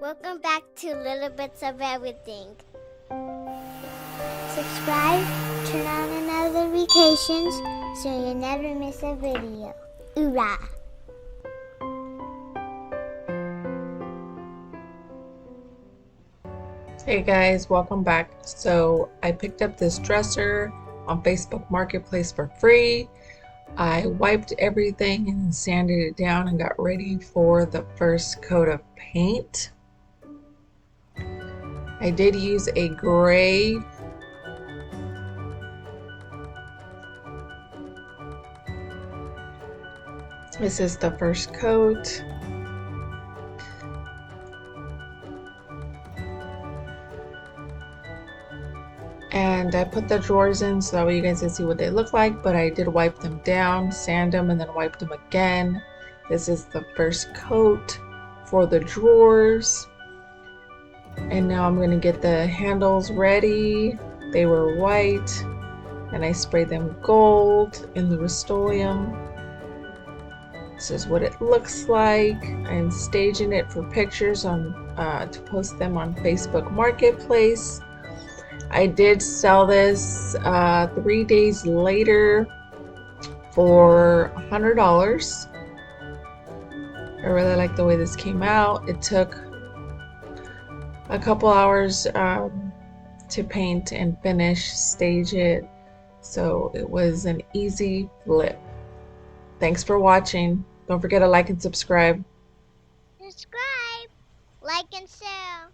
Welcome back to Little Bits of Everything. Subscribe, turn on notifications so you never miss a video. Hoorah! Hey guys, welcome back. So I picked up this dresser on Facebook Marketplace for free. I wiped everything and sanded it down and got ready for the first coat of paint. I did use a gray This is the first coat. And I put the drawers in so that way you guys can see what they look like, but I did wipe them down, sand them, and then wipe them again. This is the first coat for the drawers. And now I'm going to get the handles ready. They were white, and I sprayed them gold in the Rust-Oleum. This is what it looks like. I'm staging it for pictures on to post them on Facebook Marketplace. I did sell this 3 days later for $100. I really like the way this came out. It took a couple hours to paint and finish, stage it, so it was an easy flip. Thanks for watching. Don't forget to like and subscribe. Subscribe, like, and share.